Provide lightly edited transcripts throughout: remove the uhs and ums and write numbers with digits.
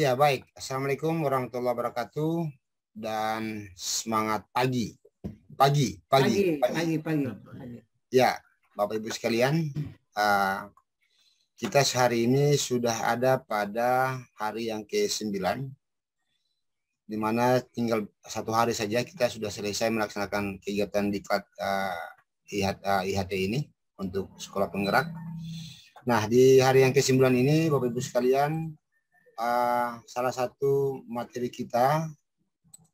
Ya, baik. Assalamualaikum warahmatullahi wabarakatuh dan semangat pagi. Pagi. Ya, Bapak Ibu sekalian, kita sehari ini sudah ada pada hari yang ke-9, di mana tinggal satu hari saja kita sudah selesai melaksanakan kegiatan diklat IHT ini untuk sekolah penggerak. Nah, di hari yang ke-9 ini, Bapak Ibu sekalian, salah satu materi kita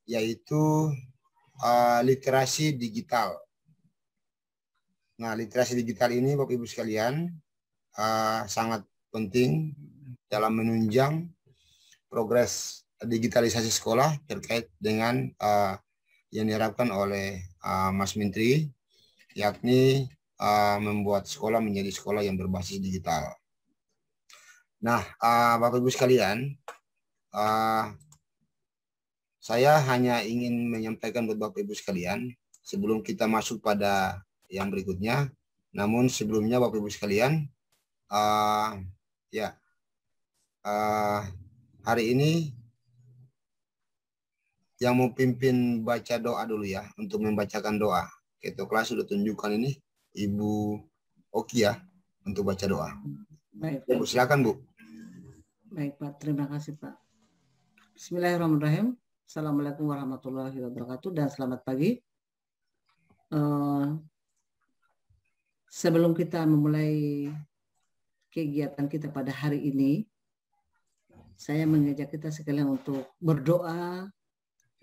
yaitu literasi digital. Nah, literasi digital ini Bapak Ibu sekalian sangat penting dalam menunjang progres digitalisasi sekolah terkait dengan yang diharapkan oleh Mas Menteri, yakni membuat sekolah menjadi sekolah yang berbasis digital. Nah, Bapak Ibu sekalian, saya hanya ingin menyampaikan buat Bapak Ibu sekalian sebelum kita masuk pada yang berikutnya. Namun sebelumnya Bapak Ibu sekalian, hari ini yang mau pimpin baca doa dulu ya, untuk membacakan doa. Ketua kelas sudah tunjukkan ini Ibu Oki ya, untuk baca doa. Baik, Bu, silakan Bu. Baik Pak, terima kasih Pak. Bismillahirrahmanirrahim. Assalamualaikum warahmatullahi wabarakatuh dan selamat pagi. Sebelum kita memulai kegiatan kita pada hari ini, saya mengajak kita sekalian untuk berdoa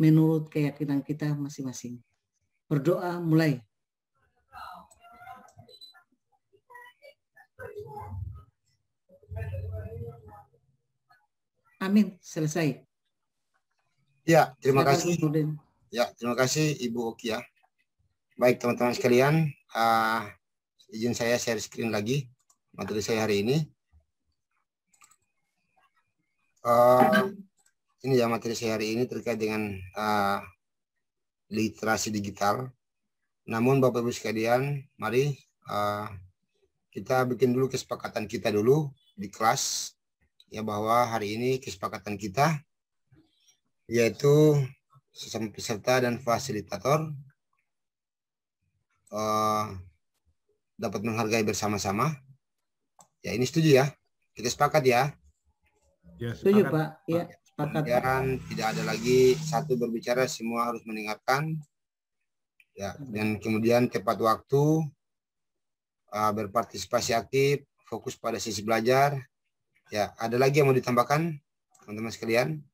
menurut keyakinan kita masing-masing. Berdoa mulai. Amin, selesai. Ya, terima Silakan, kasih. Nurdin. Ya, terima kasih Ibu Oki ya. Baik teman-teman sekalian, izin saya share screen lagi materi saya hari ini. Ini ya materi saya hari ini terkait dengan literasi digital. Namun Bapak Ibu sekalian, mari kita bikin dulu kesepakatan kita dulu di kelas ya, bahwa hari ini kesepakatan kita yaitu sesama peserta dan fasilitator dapat menghargai bersama-sama. Ya, ini setuju ya? Kita sepakat ya? Ya, Setuju Pak. Ya, sepakat. Dan tidak ada lagi satu berbicara, semua harus mendengarkan. Ya, dan kemudian tepat waktu, berpartisipasi aktif, fokus pada sisi belajar. Ya, ada lagi yang mau ditambahkan, teman-teman sekalian?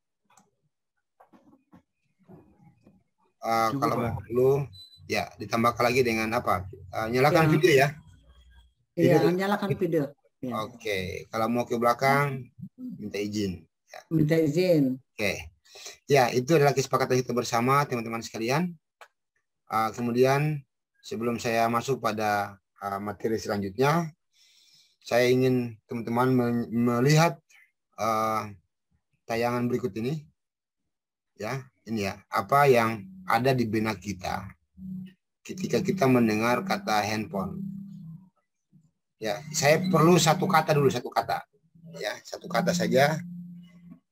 Kalau perlu, ya ditambahkan lagi dengan apa? Nyalakan Ya. video ya. Iya, nyalakan video. Ya. Oke, kalau mau ke belakang, minta izin. Ya. Minta izin. Oke, ya itu adalah kesepakatan kita bersama teman-teman sekalian. Kemudian sebelum saya masuk pada materi selanjutnya, saya ingin teman-teman melihat tayangan berikut ini. Ya, ini ya, apa yang ada di benak kita ketika kita mendengar kata handphone. Ya, saya perlu satu kata dulu, satu kata. Ya, satu kata saja.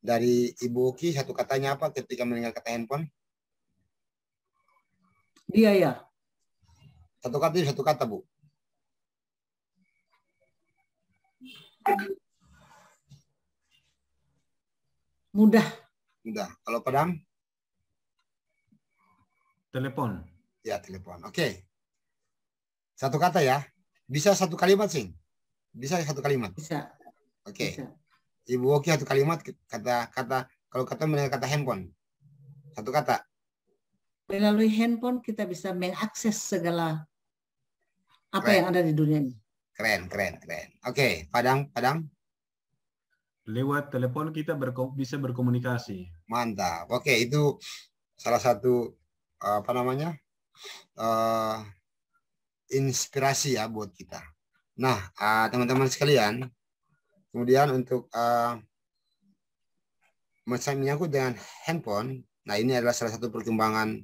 Dari Ibu Oki, satu katanya apa ketika mendengar kata handphone? Biaya. Satu kata, Bu. Mudah. Mudah. Kalau Padam? Telepon. Ya, telepon. Oke. Satu kata ya. Bisa satu kalimat sih? Bisa satu kalimat? Bisa. Oke. Bisa. Ibu Oki satu kalimat, kalau kata mendengar kata handphone. Satu kata. Melalui handphone kita bisa mengakses segala apa Keren. yang ada di dunia ini. Keren. Oke, Padang. Lewat telepon kita bisa berkomunikasi. Mantap. Oke, itu salah satu inspirasi ya buat kita. Nah, teman-teman sekalian, kemudian untuk menyangkut dengan handphone, nah ini adalah salah satu perkembangan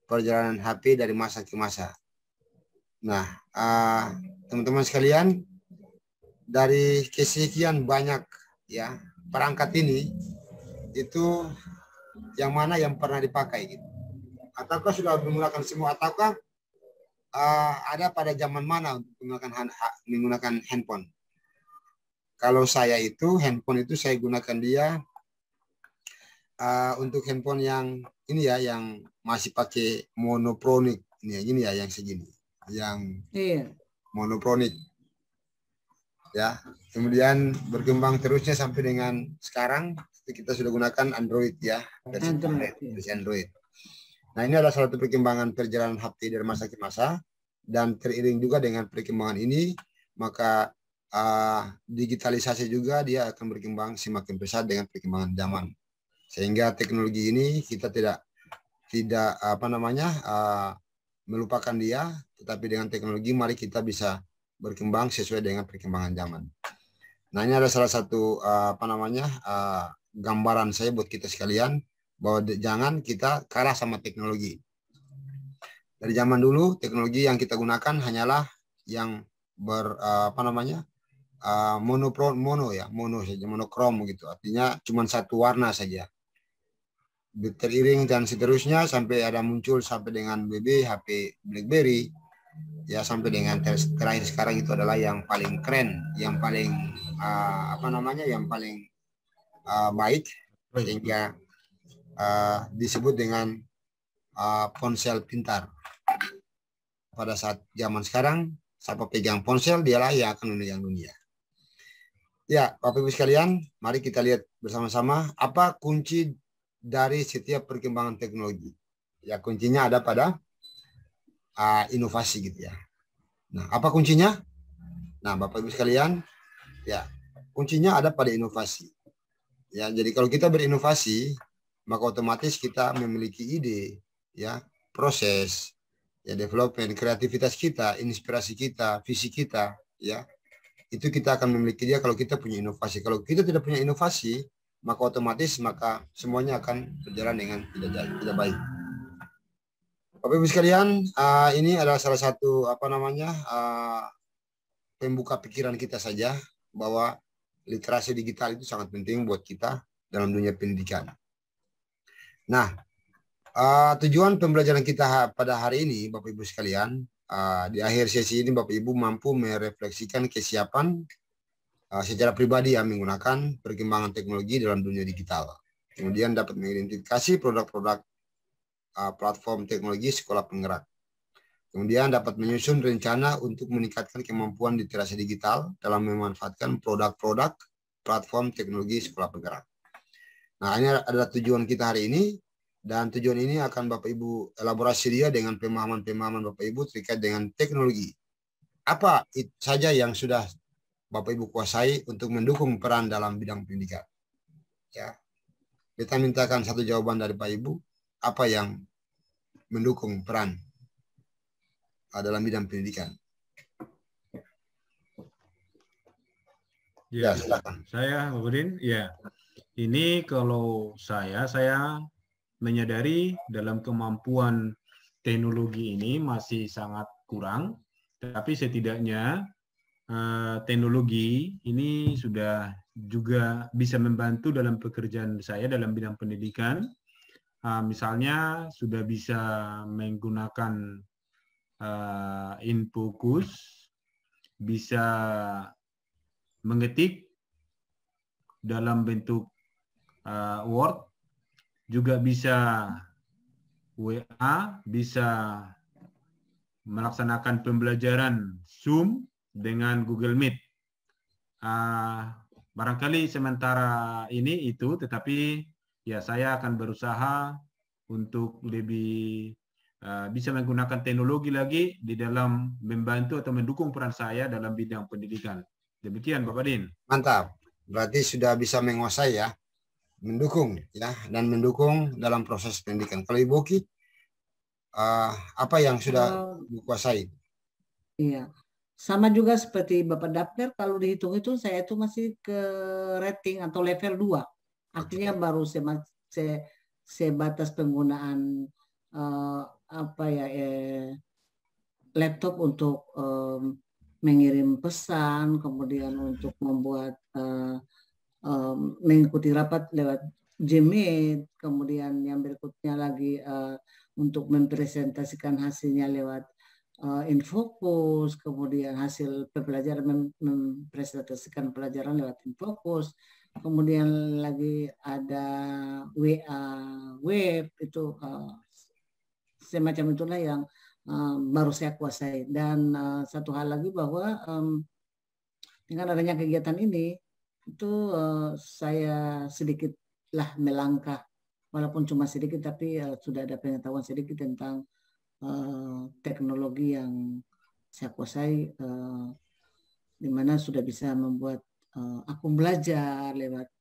perjalanan HP dari masa ke masa. Nah, teman-teman sekalian, dari kesekian banyak ya perangkat ini, itu yang mana yang pernah dipakai gitu. Ataukah sudah menggunakan semua, ataukah ada pada zaman mana untuk menggunakan handphone? Kalau saya itu handphone itu saya gunakan dia untuk handphone yang ini ya, yang masih pakai monopronik ini ya, yang segini, yang monopronik ya. Kemudian berkembang terusnya sampai dengan sekarang kita sudah gunakan Android ya, versi Android. Nah, ini adalah salah satu perkembangan perjalanan HP dari masa ke masa, dan teriring juga dengan perkembangan ini, maka digitalisasi juga dia akan berkembang semakin pesat dengan perkembangan zaman. Sehingga teknologi ini kita tidak melupakan dia, tetapi dengan teknologi mari kita bisa berkembang sesuai dengan perkembangan zaman. Nah, ini adalah salah satu gambaran saya buat kita sekalian, bahwa jangan kita kalah sama teknologi. Dari zaman dulu teknologi yang kita gunakan hanyalah yang monokrom gitu, artinya cuma satu warna saja. Teriring dan seterusnya sampai ada muncul sampai dengan HP BlackBerry ya, sampai dengan terakhir sekarang itu adalah yang paling keren, yang paling yang paling baik, sehingga disebut dengan ponsel pintar. Pada saat zaman sekarang, siapa pegang ponsel dialah yang akan menang dunia. Ya, Bapak Ibu sekalian, mari kita lihat bersama-sama apa kunci dari setiap perkembangan teknologi. Ya, kuncinya ada pada inovasi gitu ya. Nah, apa kuncinya? Nah, Bapak Ibu sekalian, ya, kuncinya ada pada inovasi. Ya, jadi kalau kita berinovasi, maka otomatis kita memiliki ide, ya, proses, ya, development, kreativitas kita, inspirasi kita, visi kita, ya, itu kita akan memiliki dia kalau kita punya inovasi. Kalau kita tidak punya inovasi, maka otomatis semuanya akan berjalan dengan tidak baik. Bapak Ibu sekalian, ini adalah salah satu pembuka pikiran kita saja bahwa literasi digital itu sangat penting buat kita dalam dunia pendidikan. Nah, tujuan pembelajaran kita pada hari ini, Bapak Ibu sekalian, di akhir sesi ini Bapak Ibu mampu merefleksikan kesiapan secara pribadi yang menggunakan perkembangan teknologi dalam dunia digital. Kemudian dapat mengidentifikasi produk-produk platform teknologi sekolah penggerak. Kemudian dapat menyusun rencana untuk meningkatkan kemampuan literasi digital dalam memanfaatkan produk-produk platform teknologi sekolah penggerak. Nah, ini adalah tujuan kita hari ini, dan tujuan ini akan Bapak Ibu elaborasi dia dengan pemahaman-pemahaman Bapak Ibu terkait dengan teknologi. Apa saja yang sudah Bapak Ibu kuasai untuk mendukung peran dalam bidang pendidikan? Ya, kita mintakan satu jawaban dari Pak Ibu, apa yang mendukung peran dalam bidang pendidikan? Ya, silakan. Saya, Pak Budin, ya. Ini kalau saya menyadari dalam kemampuan teknologi ini masih sangat kurang, tapi setidaknya teknologi ini sudah juga bisa membantu dalam pekerjaan saya dalam bidang pendidikan. Misalnya sudah bisa menggunakan InFocus, bisa mengetik dalam bentuk Word, juga bisa WA, bisa melaksanakan pembelajaran Zoom dengan Google Meet. Barangkali sementara ini itu, tetapi ya saya akan berusaha untuk lebih bisa menggunakan teknologi lagi di dalam membantu atau mendukung peran saya dalam bidang pendidikan. Demikian Bapak Din. Mantap. Berarti sudah bisa menguasai ya, mendukung ya, dan mendukung dalam proses pendidikan. Kalau Ibu Ki, apa yang sudah dikuasai? Iya, sama juga seperti Bapak Dapner, kalau dihitung itu saya itu masih ke rating atau level 2. Artinya baru sebatas penggunaan laptop untuk mengirim pesan, kemudian untuk membuat mengikuti rapat lewat Gmeet, kemudian yang berikutnya lagi untuk mempresentasikan hasilnya lewat Infocus, kemudian hasil pembelajaran mempresentasikan pelajaran lewat Infocus, kemudian lagi ada WA web itu semacam itulah yang baru saya kuasai. Dan satu hal lagi bahwa dengan adanya kegiatan ini itu saya sedikitlah melangkah, walaupun cuma sedikit tapi sudah ada pengetahuan sedikit tentang teknologi yang saya kuasai, di mana sudah bisa membuat aku belajar lewat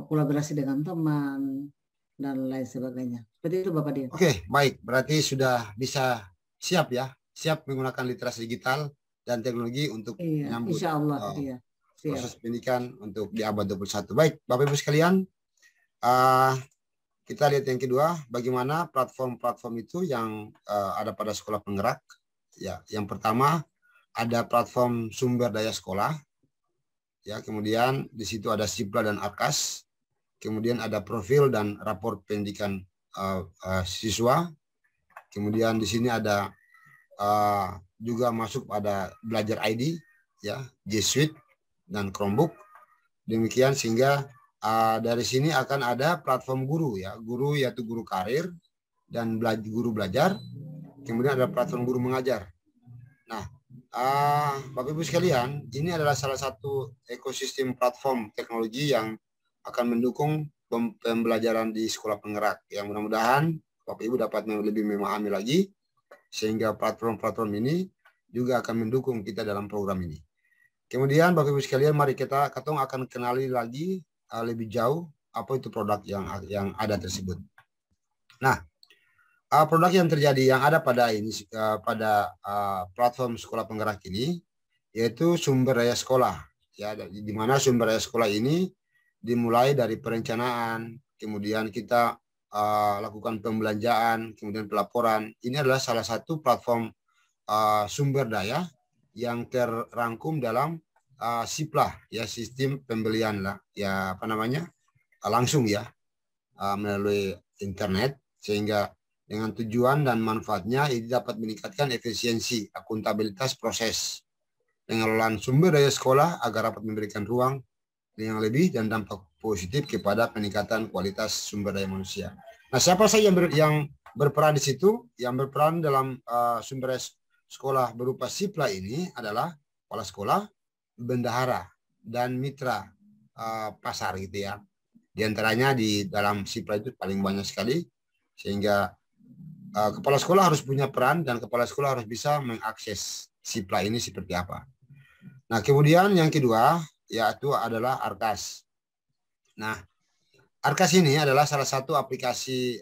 kolaborasi dengan teman dan lain sebagainya. Seperti itu Bapak Dian. Oke, baik. Berarti sudah bisa siap ya, siap menggunakan literasi digital dan teknologi untuk menyambut insya Allah, iya. Proses pendidikan untuk di abad 21. Baik, Bapak Ibu sekalian, kita lihat yang kedua, bagaimana platform-platform itu yang ada pada sekolah penggerak. Ya, yang pertama ada platform sumber daya sekolah. Ya, kemudian di situ ada Sipla dan Arkas. Kemudian ada profil dan rapor pendidikan siswa. Kemudian di sini ada juga masuk pada Belajar ID, ya, G Suite dan Chromebook. Demikian sehingga dari sini akan ada platform guru, ya, guru yaitu guru karir dan guru belajar. Kemudian ada platform guru mengajar. Nah, Bapak Ibu sekalian, ini adalah salah satu ekosistem platform teknologi yang akan mendukung pembelajaran di sekolah penggerak. Yang mudah-mudahan Bapak Ibu dapat lebih memahami lagi, sehingga platform-platform ini juga akan mendukung kita dalam program ini. Kemudian Bapak Ibu sekalian, mari kita akan kenali lagi lebih jauh apa itu produk yang ada tersebut. Nah, produk yang terjadi yang ada pada ini pada platform sekolah penggerak ini yaitu sumber daya sekolah, ya, di mana sumber daya sekolah ini dimulai dari perencanaan, kemudian kita lakukan pembelanjaan, kemudian pelaporan. Ini adalah salah satu platform sumber daya yang terrangkum dalam Sipla, ya, sistem pembelian lah, ya, apa namanya, langsung, ya, melalui internet, sehingga dengan tujuan dan manfaatnya ini dapat meningkatkan efisiensi, akuntabilitas proses pengelolaan sumber daya sekolah agar dapat memberikan ruang yang lebih dan dampak positif kepada peningkatan kualitas sumber daya manusia. Nah, siapa saja yang berperan di situ? Yang berperan dalam sumber daya sekolah berupa Sipla ini adalah kepala sekolah, bendahara, dan mitra pasar, gitu ya. Di antaranya di dalam Sipla itu paling banyak sekali, sehingga kepala sekolah harus punya peran dan kepala sekolah harus bisa mengakses Sipla ini seperti apa. Nah, kemudian yang kedua yaitu adalah Arkas. Nah, Arkas ini adalah salah satu aplikasi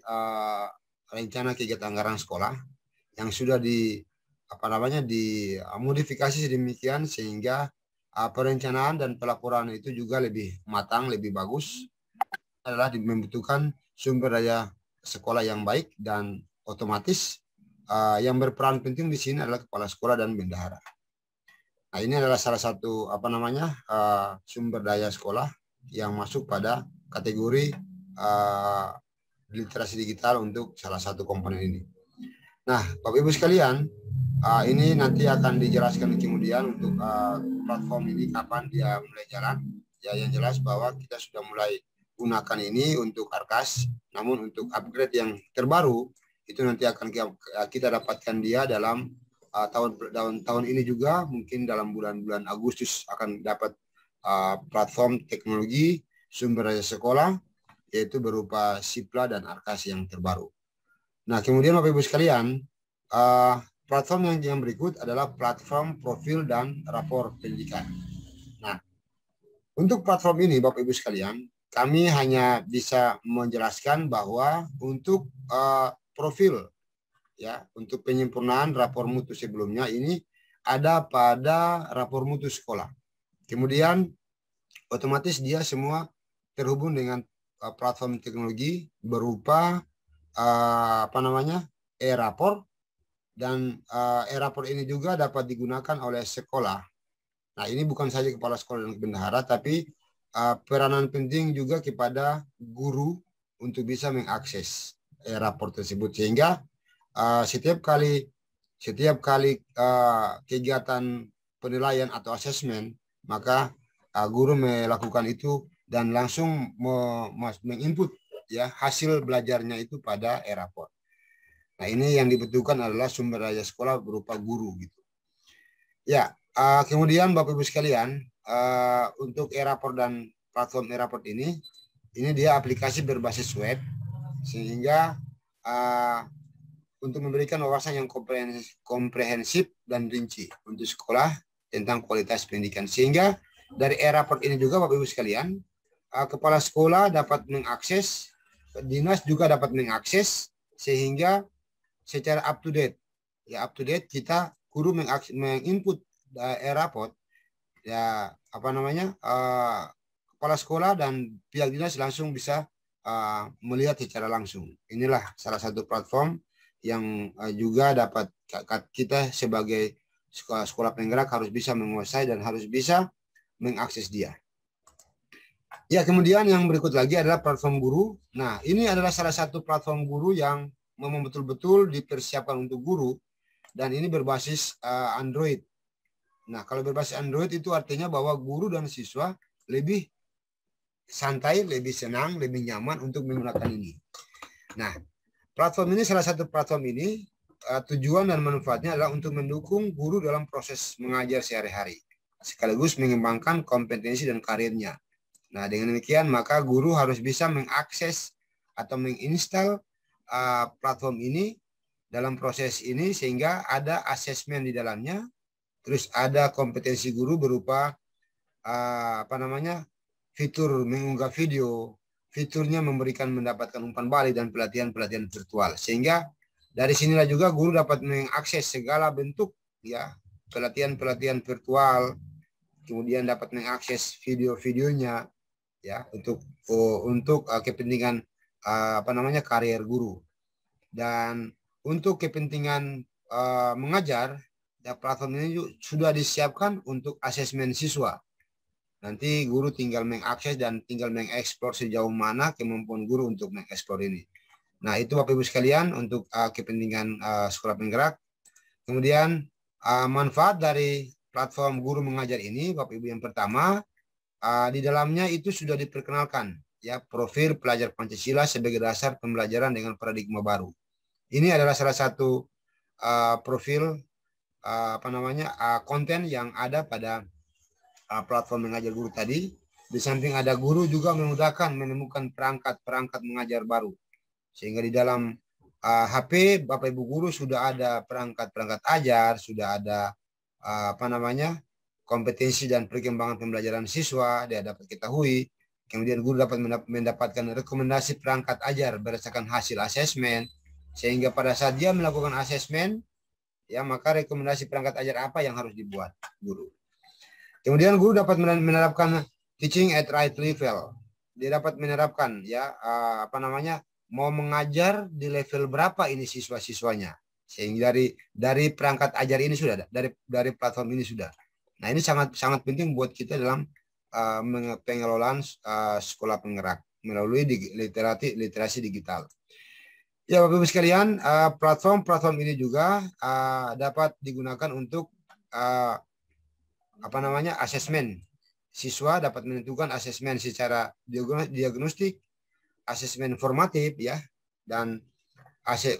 rencana kegiatan anggaran sekolah yang sudah dimodifikasi sedemikian sehingga perencanaan dan pelaporan itu juga lebih matang, lebih bagus. Adalah membutuhkan sumber daya sekolah yang baik dan otomatis yang berperan penting di sini adalah kepala sekolah dan bendahara. Nah, ini adalah salah satu sumber daya sekolah yang masuk pada kategori literasi digital untuk salah satu komponen ini. Nah, Bapak Ibu sekalian, ini nanti akan dijelaskan kemudian untuk platform ini kapan dia mulai jalan. Ya, yang jelas bahwa kita sudah mulai gunakan ini untuk Arkas, namun untuk upgrade yang terbaru itu nanti akan kita dapatkan dia dalam tahun ini juga, mungkin dalam bulan-bulan Agustus akan dapat platform teknologi sumber daya sekolah yaitu berupa Sipla dan Arkas yang terbaru. Nah, kemudian Bapak Ibu sekalian, platform yang berikut adalah platform profil dan rapor pendidikan. Nah, untuk platform ini Bapak Ibu sekalian, kami hanya bisa menjelaskan bahwa untuk profil, ya, untuk penyempurnaan rapor mutu sebelumnya ini ada pada rapor mutu sekolah. Kemudian otomatis dia semua terhubung dengan platform teknologi berupa e-rapor, dan e-rapor ini juga dapat digunakan oleh sekolah. Nah, ini bukan saja kepala sekolah dan bendahara, tapi peranan penting juga kepada guru untuk bisa mengakses rapor tersebut, sehingga setiap kali kegiatan penilaian atau asesmen, maka guru melakukan itu dan langsung menginput ya hasil belajarnya itu pada e-rapor. Nah, ini yang dibutuhkan adalah sumber daya sekolah berupa guru gitu. Ya, kemudian Bapak Ibu sekalian, untuk e-rapor dan platform e-rapor ini dia aplikasi berbasis web, sehingga untuk memberikan wawasan yang komprehensif dan rinci untuk sekolah tentang kualitas pendidikan. Sehingga dari e-rapor ini juga Bapak Ibu sekalian, kepala sekolah dapat mengakses, dinas juga dapat mengakses, sehingga secara up to date kita guru menginput e-rapor ya, kepala sekolah dan pihak dinas langsung bisa melihat secara langsung. Inilah salah satu platform yang juga dapat kita sebagai sekolah penggerak harus bisa menguasai dan harus bisa mengakses dia. Ya, kemudian yang berikut lagi adalah platform guru. Nah, ini adalah salah satu platform guru yang memang betul-betul dipersiapkan untuk guru, dan ini berbasis Android. Nah, kalau berbasis Android itu artinya bahwa guru dan siswa lebih santai, lebih senang, lebih nyaman untuk menggunakan ini. Nah, platform ini, salah satu platform ini tujuan dan manfaatnya adalah untuk mendukung guru dalam proses mengajar sehari-hari, sekaligus mengembangkan kompetensi dan karirnya. Nah, dengan demikian maka guru harus bisa mengakses atau menginstal platform ini dalam proses ini, sehingga ada asesmen di dalamnya, terus ada kompetensi guru berupa fitur mengunggah video, fiturnya mendapatkan umpan balik dan pelatihan-pelatihan virtual, sehingga dari sinilah juga guru dapat mengakses segala bentuk ya pelatihan-pelatihan virtual, kemudian dapat mengakses video-videonya ya untuk kepentingan karier guru. Dan untuk kepentingan mengajar, ya, platform ini sudah disiapkan untuk asesmen siswa. Nanti guru tinggal mengakses dan tinggal mengeksplor sejauh mana kemampuan guru untuk mengeksplor ini. Nah, itu Bapak Ibu sekalian untuk kepentingan sekolah penggerak. Kemudian manfaat dari platform guru mengajar ini, Bapak Ibu, yang pertama, di dalamnya itu sudah diperkenalkan ya profil pelajar Pancasila sebagai dasar pembelajaran dengan paradigma baru. Ini adalah salah satu profil konten yang ada pada platform mengajar guru tadi. Di samping ada guru juga memudahkan menemukan perangkat-perangkat mengajar baru, sehingga di dalam HP Bapak Ibu guru sudah ada perangkat-perangkat ajar, sudah ada kompetensi dan perkembangan pembelajaran siswa dia dapat ketahui. Kemudian guru dapat mendapatkan rekomendasi perangkat ajar berdasarkan hasil asesmen, sehingga pada saat dia melakukan asesmen ya, maka rekomendasi perangkat ajar apa yang harus dibuat guru. Kemudian guru dapat menerapkan teaching at right level. Dia dapat menerapkan ya mau mengajar di level berapa ini siswa-siswanya, sehingga dari perangkat ajar ini sudah dari platform ini sudah. Nah, ini sangat penting buat kita dalam pengelolaan sekolah penggerak melalui literasi digital. Ya, Bapak Ibu sekalian, platform ini juga dapat digunakan untuk asesmen. Siswa dapat menentukan asesmen secara diagnostik, asesmen formatif ya, dan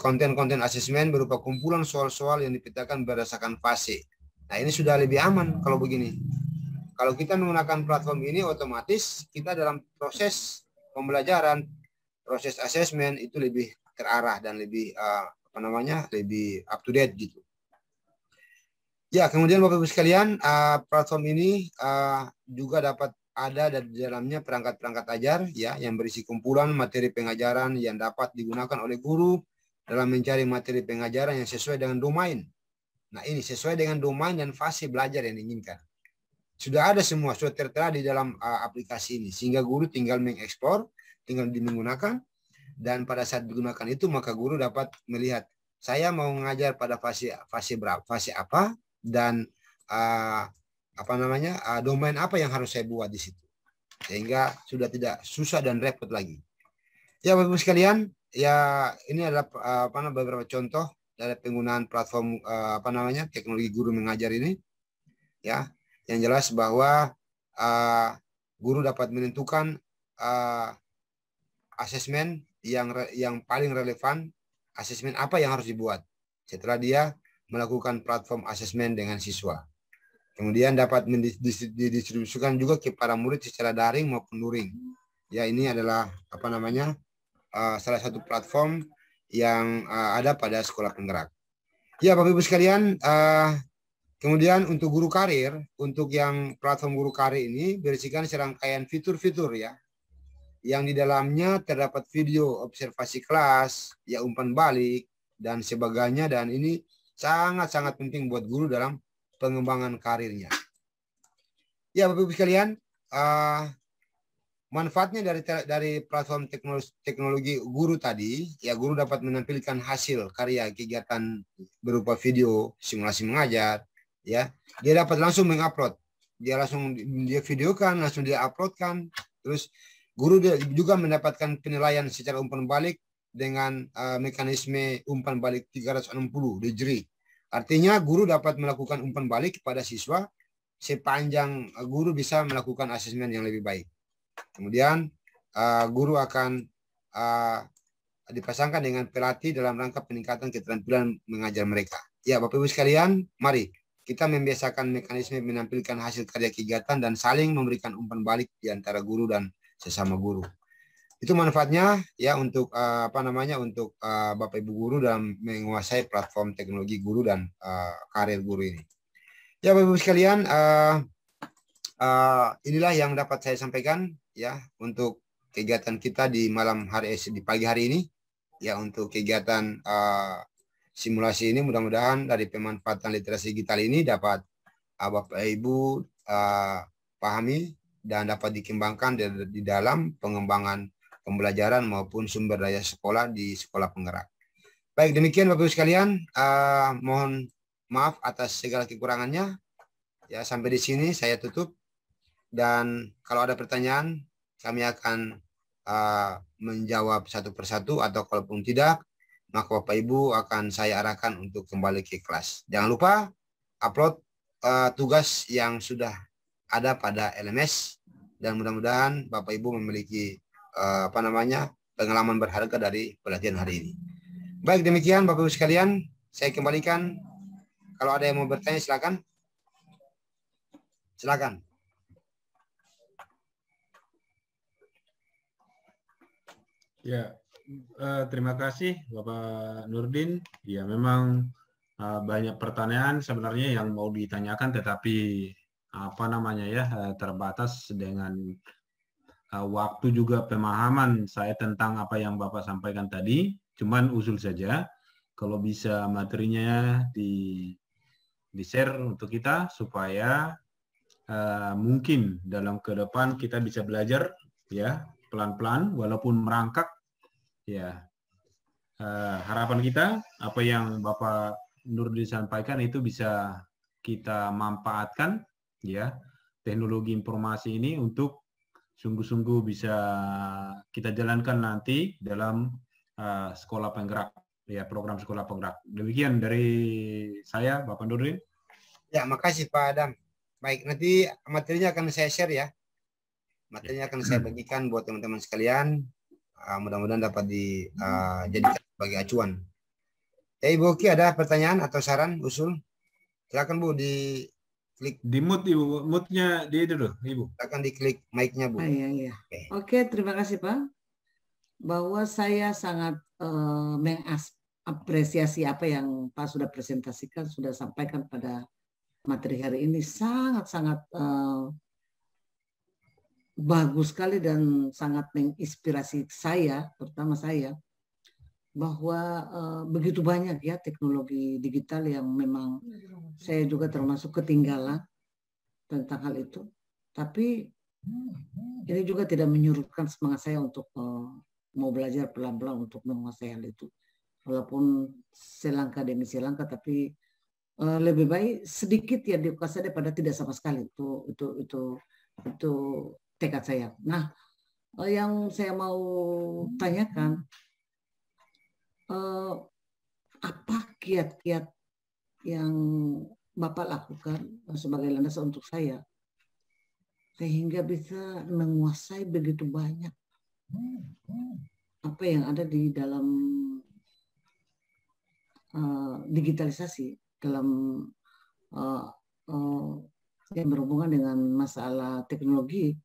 konten-konten asesmen berupa kumpulan soal-soal yang dipetakan berdasarkan fase. Nah, ini sudah lebih aman kalau begini. Kalau kita menggunakan platform ini, otomatis kita dalam proses pembelajaran, proses asesmen itu lebih terarah dan lebih lebih up to date gitu. Ya, kemudian Bapak Ibu sekalian, platform ini juga dapat ada di dalamnya perangkat-perangkat ajar ya yang berisi kumpulan materi pengajaran yang dapat digunakan oleh guru dalam mencari materi pengajaran yang sesuai dengan domain. Nah, ini sesuai dengan domain dan fase belajar yang diinginkan. Sudah ada semua, sudah tertera di dalam aplikasi ini, sehingga guru tinggal mengeksplor, tinggal menggunakan, dan pada saat digunakan itu maka guru dapat melihat saya mau mengajar pada fase apa, dan domain apa yang harus saya buat di situ. sehingga sudah tidak susah dan repot lagi. Ya Bapak Ibu sekalian, ya ini adalah beberapa contoh dari penggunaan platform teknologi guru mengajar ini. Ya, yang jelas bahwa guru dapat menentukan asesmen yang paling relevan, asesmen apa yang harus dibuat setelah dia melakukan platform asesmen dengan siswa. Kemudian dapat didistribusikan juga kepada murid secara daring maupun luring. Ya, ini adalah salah satu platform yang ada pada sekolah penggerak. Ya Bapak Ibu sekalian, kemudian untuk guru karir, untuk yang platform guru karir ini berisikan serangkaian fitur-fitur ya, yang di dalamnya terdapat video observasi kelas, ya umpan balik dan sebagainya, dan ini sangat-sangat penting buat guru dalam pengembangan karirnya. Ya Bapak Ibu sekalian, manfaatnya dari platform teknologi guru tadi, ya guru dapat menampilkan hasil karya kegiatan berupa video simulasi mengajar, ya. Dia dapat langsung mengupload, dia videokan, langsung dia uploadkan. Terus guru juga mendapatkan penilaian secara umpan balik dengan mekanisme umpan balik 360 degree. Artinya guru dapat melakukan umpan balik kepada siswa sepanjang guru bisa melakukan asesmen yang lebih baik. Kemudian guru akan dipasangkan dengan pelatih dalam rangka peningkatan keterampilan mengajar mereka. Ya Bapak Ibu sekalian, mari kita membiasakan mekanisme menampilkan hasil karya kegiatan dan saling memberikan umpan balik di antara guru dan sesama guru. Itu manfaatnya ya untuk untuk Bapak Ibu guru dalam menguasai platform teknologi guru dan karir guru ini. Ya Bapak Ibu sekalian, inilah yang dapat saya sampaikan ya untuk kegiatan kita di pagi hari ini ya, untuk kegiatan simulasi ini. Mudah-mudahan dari pemanfaatan literasi digital ini dapat Bapak Ibu pahami dan dapat dikembangkan di dalam pengembangan pembelajaran maupun sumber daya sekolah di sekolah penggerak. Baik, demikian Bapak Ibu sekalian, mohon maaf atas segala kekurangannya. Ya, sampai di sini saya tutup. Dan kalau ada pertanyaan, kami akan menjawab satu persatu, atau kalaupun tidak, maka Bapak Ibu akan saya arahkan untuk kembali ke kelas. Jangan lupa upload tugas yang sudah ada pada LMS, dan mudah-mudahan Bapak Ibu memiliki pengalaman berharga dari pelatihan hari ini. Baik, demikian Bapak Ibu sekalian, saya kembalikan. Kalau ada yang mau bertanya, silakan. Silakan. Ya, terima kasih Bapak Nurdin. Ya, memang banyak pertanyaan sebenarnya yang mau ditanyakan, tetapi terbatas dengan waktu juga pemahaman saya tentang apa yang Bapak sampaikan tadi. Cuman usul saja, kalau bisa materinya di-share untuk kita supaya mungkin dalam ke depan kita bisa belajar ya pelan-pelan walaupun merangkak ya. Harapan kita apa yang Bapak Nurdin sampaikan itu bisa kita manfaatkan ya, teknologi informasi ini untuk sungguh-sungguh bisa kita jalankan nanti dalam sekolah penggerak ya, program sekolah penggerak. Demikian dari saya Bapak Nurdin. Ya, makasih Pak Adam. Baik, nanti materinya akan saya share ya. Materinya akan saya bagikan buat teman-teman sekalian. Mudah-mudahan dapat dijadikan sebagai acuan. Ibu Oki, ada pertanyaan atau saran, usul? Silakan Bu, di klik. Di mute Ibu, mute-nya di dulu Ibu. Silakan diklik mic-nya Bu. Iya. Oke, terima kasih Pak. Bahwa saya sangat mengapresiasi apa yang Pak sudah presentasikan, sudah sampaikan pada materi hari ini, sangat-sangat bagus sekali dan sangat menginspirasi saya, terutama saya, bahwa begitu banyak ya teknologi digital yang memang saya juga termasuk ketinggalan tentang hal itu. Tapi ini juga tidak menyurutkan semangat saya untuk mau belajar pelan-pelan untuk menguasai hal itu. Walaupun selangkah demi selangkah, tapi lebih baik sedikit yang dikuasai daripada tidak sama sekali. Itu tekad saya. Nah, yang saya mau tanyakan, apa kiat-kiat yang Bapak lakukan sebagai landasan untuk saya sehingga bisa menguasai begitu banyak apa yang ada di dalam digitalisasi, dalam yang berhubungan dengan masalah teknologi.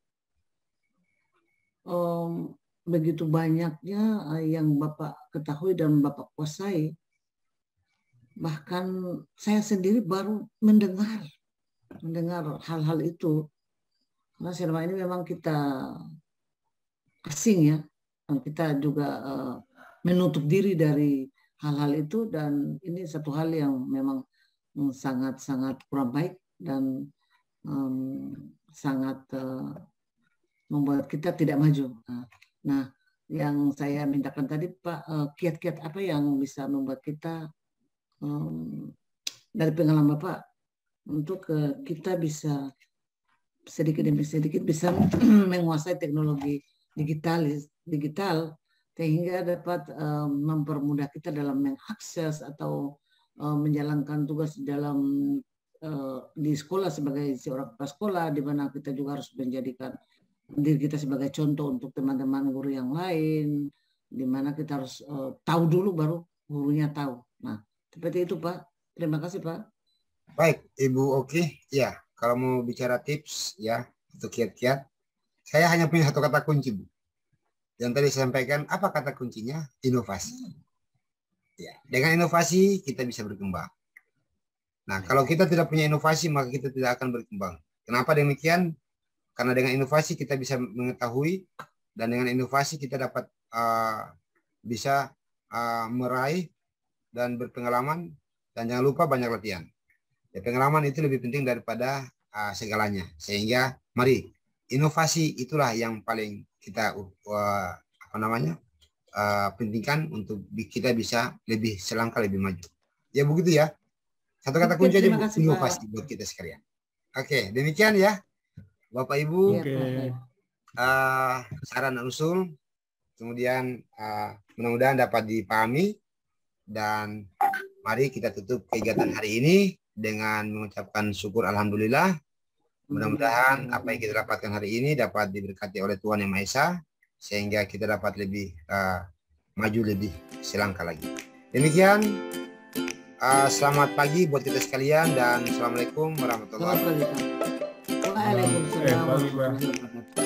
Begitu banyaknya yang Bapak ketahui dan Bapak kuasai. Bahkan saya sendiri baru mendengar hal-hal itu. Karena selama ini memang kita asing ya. Kita juga menutup diri dari hal-hal itu, dan ini satu hal yang memang sangat-sangat kurang baik dan sangat membuat kita tidak maju. Nah, yang saya mintakan tadi Pak, kiat-kiat apa yang bisa membuat kita dari pengalaman Bapak untuk kita bisa sedikit demi sedikit bisa menguasai teknologi digital sehingga dapat mempermudah kita dalam mengakses atau menjalankan tugas dalam di sekolah sebagai seorang kepala sekolah, di mana kita juga harus menjadikan diri kita sebagai contoh untuk teman-teman guru yang lain, di mana kita harus tahu dulu baru gurunya tahu. Nah, seperti itu Pak. Terima kasih Pak. Baik Ibu Oki, ya kalau mau bicara tips ya untuk kiat-kiat, saya hanya punya satu kata kunci Bu. Yang tadi saya sampaikan, apa kata kuncinya? Inovasi. Ya, dengan inovasi kita bisa berkembang. Nah, kalau kita tidak punya inovasi maka kita tidak akan berkembang. Kenapa demikian? Karena dengan inovasi kita bisa mengetahui, dan dengan inovasi kita dapat bisa meraih dan berpengalaman, dan jangan lupa banyak latihan. Ya, pengalaman itu lebih penting daripada segalanya. Sehingga mari inovasi itulah yang paling kita pentingkan untuk kita bisa lebih selangkah lebih maju. Ya begitu ya. Satu kata kunci aja inovasi buat kita sekalian. Oke, demikian ya Bapak Ibu. Saran dan usul, kemudian mudah-mudahan dapat dipahami, dan mari kita tutup kegiatan hari ini dengan mengucapkan syukur alhamdulillah. Mudah-mudahan apa yang kita dapatkan hari ini dapat diberkati oleh Tuhan Yang Maha Esa, sehingga kita dapat lebih maju lebih selangkah lagi. Demikian, selamat pagi buat kita sekalian, dan assalamualaikum warahmatullahi wabarakatuh. Waalaikumsalam warahmatullahi wabarakatuh.